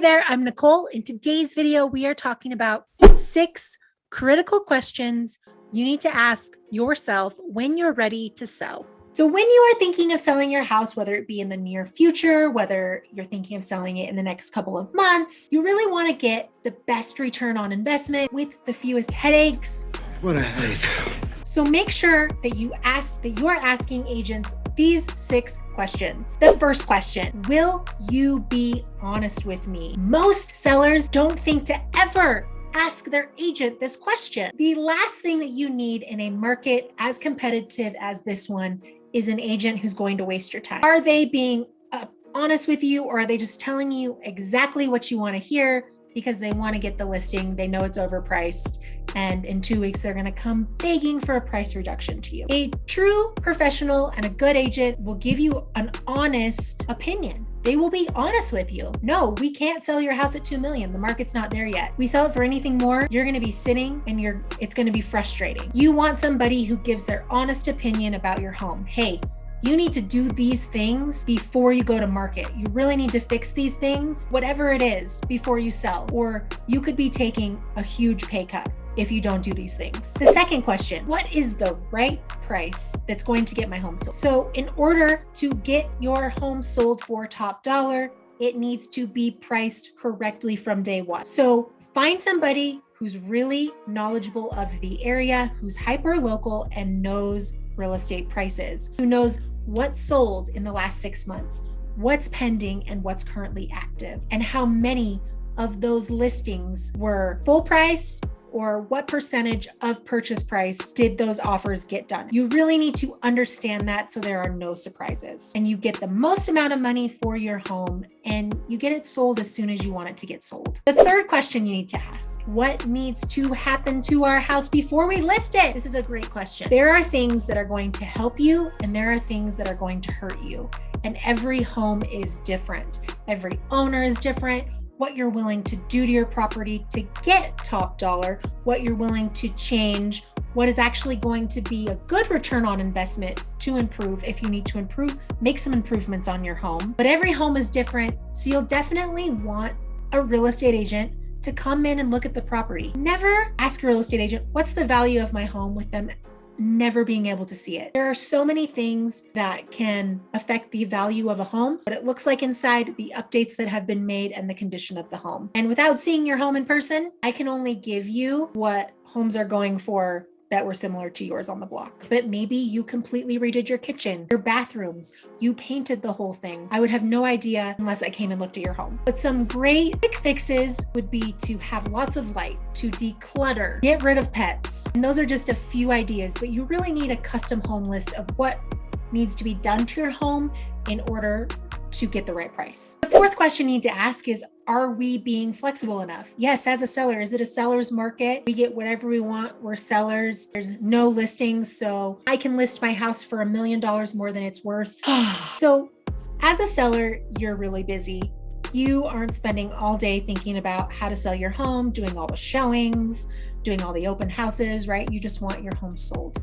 Hey there, I'm Nicole. In today's video, we are talking about 6 critical questions you need to ask yourself when you're ready to sell. So when you are thinking of selling your house, whether it be in the near future, whether you're thinking of selling it in the next couple of months, you really want to get the best return on investment with the fewest headaches. What a headache. So make sure that you are asking agents these 6 questions. The first question, will you be honest with me? Most sellers don't think to ever ask their agent this question. The last thing that you need in a market as competitive as this one is an agent who's going to waste your time. Are they being honest with you, or are they just telling you exactly what you want to hear because they want to get the listing? They know it's overpriced, and in 2 weeks, they're going to come begging for a price reduction to you. A true professional and a good agent will give you an honest opinion. They will be honest with you. No, we can't sell your house at $2 million. The market's not there yet. We sell it for anything more, you're going to be sitting and it's going to be frustrating. You want somebody who gives their honest opinion about your home. Hey, you need to do these things before you go to market. You really need to fix these things, whatever it is, before you sell, or you could be taking a huge pay cut if you don't do these things. The second question, what is the right price that's going to get my home sold? So in order to get your home sold for top dollar, it needs to be priced correctly from day one. So find somebody who's really knowledgeable of the area, who's hyper local and knows real estate prices, who knows what's sold in the last 6 months, what's pending and what's currently active, and how many of those listings were full price, or what percentage of purchase price did those offers get done. You really need to understand that so there are no surprises, and you get the most amount of money for your home and you get it sold as soon as you want it to get sold. The third question you need to ask, what needs to happen to our house before we list it? This is a great question. There are things that are going to help you and there are things that are going to hurt you. And every home is different. Every owner is different. What you're willing to do to your property to get top dollar, what you're willing to change, what is actually going to be a good return on investment to improve. If you need to improve, make some improvements on your home. But every home is different, so you'll definitely want a real estate agent to come in and look at the property. Never ask a real estate agent, what's the value of my home, with them never being able to see it. There are so many things that can affect the value of a home, what it looks like inside, the updates that have been made, and the condition of the home. And without seeing your home in person, I can only give you what homes are going for that were similar to yours on the block. But maybe you completely redid your kitchen, your bathrooms, you painted the whole thing. I would have no idea unless I came and looked at your home. But some great quick fixes would be to have lots of light, to declutter, get rid of pets. And those are just a few ideas, but you really need a custom home list of what needs to be done to your home in order to get the right price. The fourth question you need to ask is, are we being flexible enough? Yes, as a seller, is it a seller's market? We get whatever we want. We're sellers. There's no listings, so I can list my house for $1 million more than it's worth. So as a seller, you're really busy. You aren't spending all day thinking about how to sell your home, doing all the showings, doing all the open houses, right? You just want your home sold.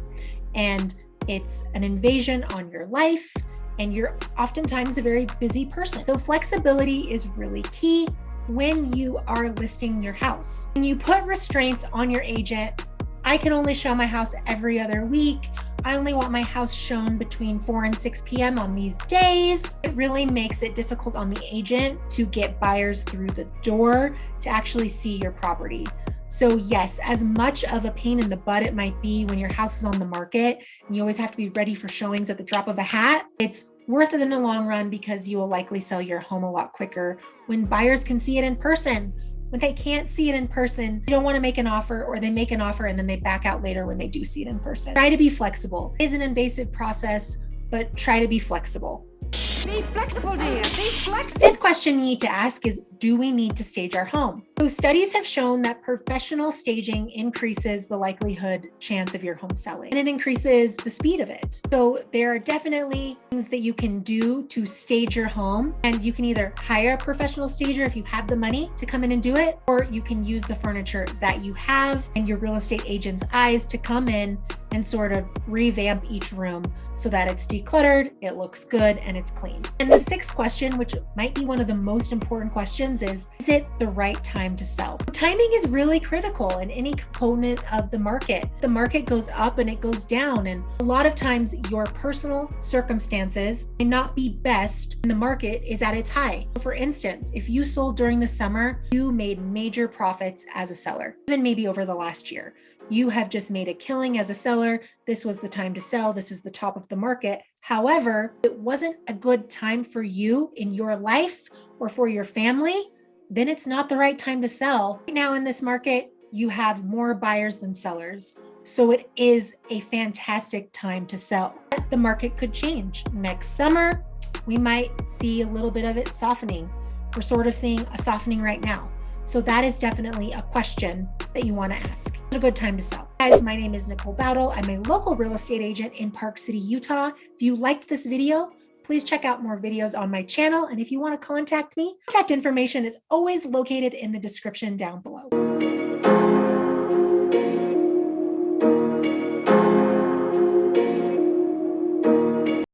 And it's an invasion on your life, and you're oftentimes a very busy person. So flexibility is really key when you are listing your house. When you put restraints on your agent, I can only show my house every other week. I only want my house shown between 4 and 6 p.m. on these days. It really makes it difficult on the agent to get buyers through the door to actually see your property. So yes, as much of a pain in the butt it might be when your house is on the market and you always have to be ready for showings at the drop of a hat, it's worth it in the long run because you will likely sell your home a lot quicker when buyers can see it in person. When they can't see it in person, they don't want to make an offer, or they make an offer and then they back out later when they do see it in person. Try to be flexible. It is an invasive process, but try to be flexible. Be flexible, dear. Be flexible. Fifth question you need to ask is, do we need to stage our home? So studies have shown that professional staging increases the chance of your home selling, and it increases the speed of it. So there are definitely things that you can do to stage your home, and you can either hire a professional stager if you have the money to come in and do it, or you can use the furniture that you have and your real estate agent's eyes to come in and sort of revamp each room so that it's decluttered, it looks good, and it's clean. And the sixth question, which might be one of the most important questions, questions is it the right time to sell? Timing is really critical in any component of the market. The market goes up and it goes down, and a lot of times your personal circumstances may not be best when the market is at its high. For instance, if you sold during the summer, you made major profits as a seller, even maybe over the last year. You have just made a killing as a seller. This was the time to sell. This is the top of the market. However, it wasn't a good time for you in your life or for your family, then it's not the right time to sell. Right now in this market, you have more buyers than sellers. So it is a fantastic time to sell. The market could change. Next summer, we might see a little bit of it softening. We're sort of seeing a softening right now. So that is definitely a question that you want to ask. It's a good time to sell. Guys, my name is Nicole Bowdle. I'm a local real estate agent in Park City, Utah. If you liked this video, please check out more videos on my channel. And if you want to contact me, contact information is always located in the description down below.